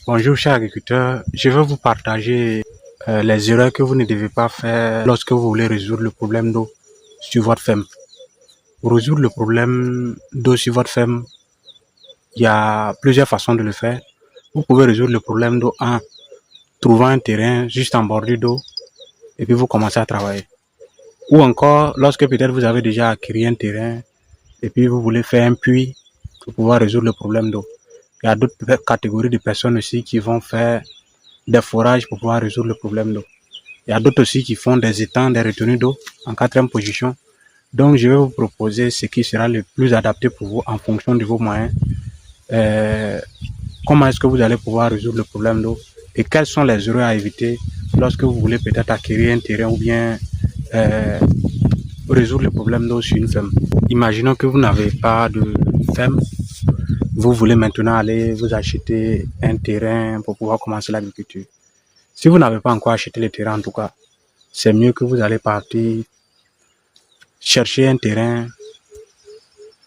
Bonjour chers agriculteurs, je vais vous partager les erreurs que vous ne devez pas faire lorsque vous voulez résoudre le problème d'eau sur votre ferme. Pour résoudre le problème d'eau sur votre ferme, il y a plusieurs façons de le faire. Vous pouvez résoudre le problème d'eau en trouvant un terrain juste en bordure d'eau et puis vous commencez à travailler. Ou encore, lorsque peut-être vous avez déjà acquis un terrain et puis vous voulez faire un puits pour pouvoir résoudre le problème d'eau. Il y a d'autres catégories de personnes aussi qui vont faire des forages pour pouvoir résoudre le problème d'eau. Il y a d'autres aussi qui font des étangs, des retenues d'eau en quatrième position. Donc, je vais vous proposer ce qui sera le plus adapté pour vous en fonction de vos moyens. Comment est-ce que vous allez pouvoir résoudre le problème d'eau et quelles sont les erreurs à éviter lorsque vous voulez peut-être acquérir un terrain ou bien résoudre le problème d'eau sur une ferme. Imaginons que vous n'avez pas de ferme. Vous voulez maintenant aller vous acheter un terrain pour pouvoir commencer l'agriculture. Si vous n'avez pas encore acheté le terrain, en tout cas, c'est mieux que vous allez partir chercher un terrain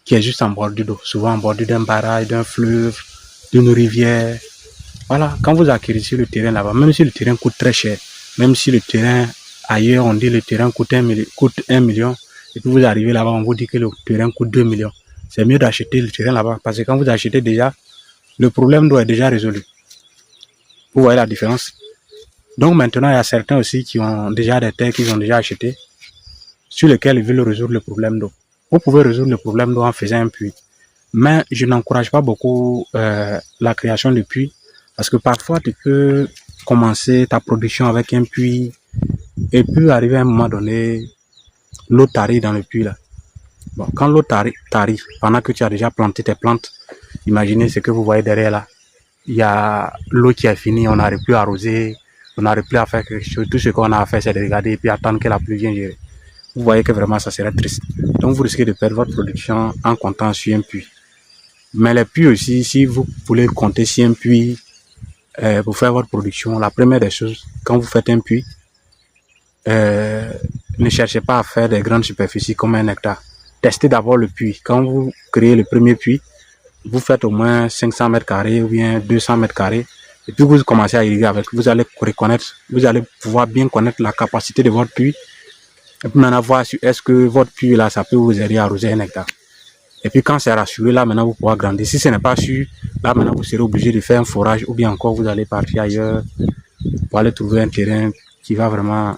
qui est juste en bordure d'eau, souvent en bordure d'un barrage, d'un fleuve, d'une rivière. Voilà, quand vous acquérissez le terrain là-bas, même si le terrain coûte très cher, même si le terrain, ailleurs on dit le terrain coûte 1 million, et puis vous arrivez là-bas, on vous dit que le terrain coûte 2 millions. C'est mieux d'acheter le terrain là-bas, parce que quand vous achetez déjà, le problème d'eau est déjà résolu. Vous voyez la différence? Donc maintenant, il y a certains aussi qui ont déjà des terres qu'ils ont déjà achetées, sur lesquelles ils veulent résoudre le problème d'eau. Vous pouvez résoudre le problème d'eau en faisant un puits. Mais je n'encourage pas beaucoup la création de puits, parce que parfois tu peux commencer ta production avec un puits, et puis arriver à un moment donné, l'eau tarit dans le puits là. Bon, quand l'eau tarit, pendant que tu as déjà planté tes plantes, imaginez ce que vous voyez derrière là. Il y a l'eau qui est finie, on n'arrive plus à arroser, on n'arrive plus à faire quelque chose. Tout ce qu'on a à faire, c'est de regarder et puis attendre que la pluie vienne gérer. Vous voyez que vraiment, ça serait triste. Donc, vous risquez de perdre votre production en comptant sur un puits. Mais les puits aussi, si vous voulez compter sur un puits pour faire votre production, la première des choses, quand vous faites un puits, ne cherchez pas à faire des grandes superficies comme 1 hectare. Testez d'abord le puits. Quand vous créez le premier puits, vous faites au moins 500 mètres carrés ou bien 200 mètres carrés. Et puis vous commencez à irriguer avec. Vous allez reconnaître, vous allez pouvoir bien connaître la capacité de votre puits. Et puis maintenant voir est-ce que votre puits là, ça peut vous aider à arroser 1 hectare. Et puis quand c'est rassuré, là maintenant vous pourrez grandir. Si ce n'est pas sûr, là maintenant vous serez obligé de faire un forage ou bien encore vous allez partir ailleurs pour aller trouver un terrain qui va vraiment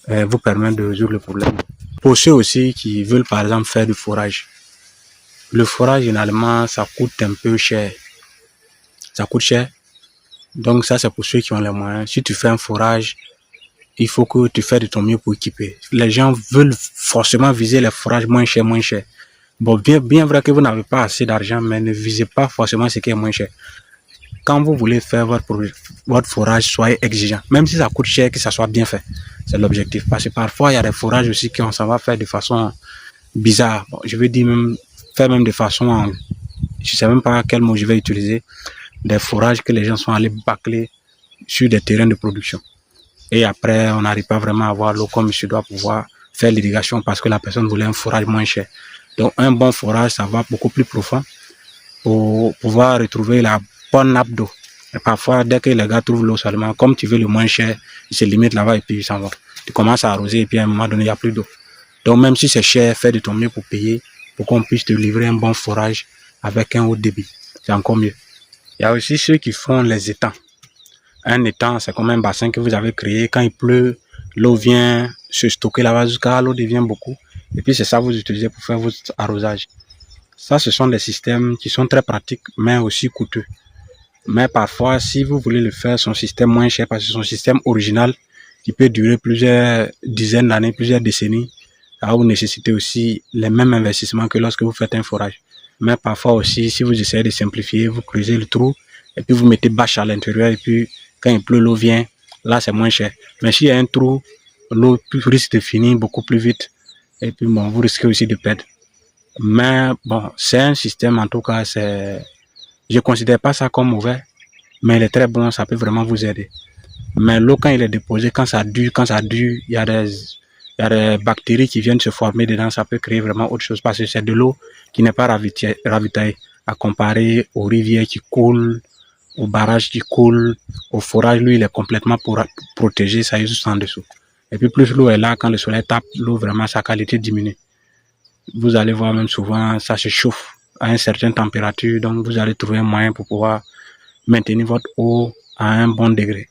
vous permettre de résoudre le problème. Pour ceux aussi qui veulent par exemple faire du forage, le forage généralement ça coûte un peu cher. Ça coûte cher. Donc ça c'est pour ceux qui ont les moyens. Si tu fais un forage, il faut que tu fasses de ton mieux pour équiper. Les gens veulent forcément viser les forages moins chers, moins chers. Bon, bien vrai que vous n'avez pas assez d'argent, mais ne visez pas forcément ce qui est moins cher. Quand vous voulez faire votre forage, soyez exigeant. Même si ça coûte cher, que ça soit bien fait. C'est l'objectif. Parce que parfois, il y a des forages aussi qu'on s'en va faire de façon bizarre. Bon, je veux dire même, faire même de façon, je sais même pas quel mot je vais utiliser, des forages que les gens sont allés bâcler sur des terrains de production. Et après, on n'arrive pas vraiment à avoir l'eau comme il se doit pouvoir faire l'irrigation parce que la personne voulait un forage moins cher. Donc, un bon forage, ça va beaucoup plus profond pour pouvoir retrouver la bonne nappe d'eau. Et parfois, dès que les gars trouvent l'eau seulement, comme tu veux le moins cher, ils se limitent là-bas et puis ils s'en vont. Tu commences à arroser et puis à un moment donné, il n'y a plus d'eau. Donc, même si c'est cher, fais de ton mieux pour payer, pour qu'on puisse te livrer un bon forage avec un haut débit. C'est encore mieux. Il y a aussi ceux qui font les étangs. Un étang, c'est comme un bassin que vous avez créé. Quand il pleut, l'eau vient se stocker là-bas jusqu'à l'eau devient beaucoup. Et puis c'est ça que vous utilisez pour faire votre arrosage. Ça, ce sont des systèmes qui sont très pratiques, mais aussi coûteux. Mais parfois, si vous voulez le faire, son système moins cher, parce que son système original, qui peut durer plusieurs dizaines d'années, plusieurs décennies, ça va vous nécessiter aussi les mêmes investissements que lorsque vous faites un forage. Mais parfois aussi, si vous essayez de simplifier, vous creusez le trou, et puis vous mettez bâche à l'intérieur, et puis quand il pleut, l'eau vient, là c'est moins cher. Mais s'il y a un trou, l'eau risque de finir beaucoup plus vite, et puis bon, vous risquez aussi de perdre. Mais bon, c'est un système, en tout cas, je considère pas ça comme mauvais, mais il est très bon, ça peut vraiment vous aider. Mais l'eau, quand il est déposé, quand ça dure, il y a des bactéries qui viennent se former dedans, ça peut créer vraiment autre chose, parce que c'est de l'eau qui n'est pas ravitaillée, à comparer aux rivières qui coulent, au barrage qui coule, au forage, lui, il est complètement protégé, ça est juste en dessous. Et puis plus l'eau est là, quand le soleil tape, l'eau, vraiment, sa qualité diminue. Vous allez voir même souvent, ça se chauffe à une certaine température, donc vous allez trouver un moyen pour pouvoir maintenir votre eau à un bon degré.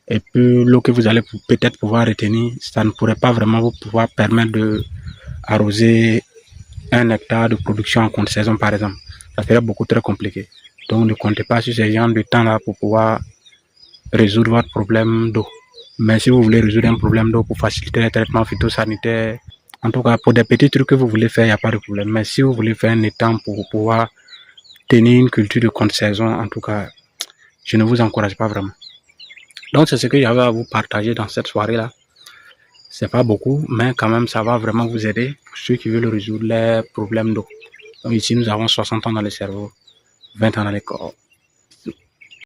Et puis l'eau que vous allez peut-être pouvoir retenir, ça ne pourrait pas vraiment vous pouvoir permettre de arroser 1 hectare de production en contre-saison par exemple. Ça serait beaucoup très compliqué. Donc ne comptez pas sur ces gens de temps-là pour pouvoir résoudre votre problème d'eau. Mais si vous voulez résoudre un problème d'eau pour faciliter les traitements phytosanitaires, en tout cas pour des petits trucs que vous voulez faire, il n'y a pas de problème. Mais si vous voulez faire un étang pour pouvoir tenir une culture de contre-saison, en tout cas, je ne vous encourage pas vraiment. Donc c'est ce que j'avais à vous partager dans cette soirée-là. C'est pas beaucoup, mais quand même ça va vraiment vous aider pour ceux qui veulent résoudre les problèmes d'eau. Donc ici nous avons 60 ans dans le cerveau, 20 ans dans les corps.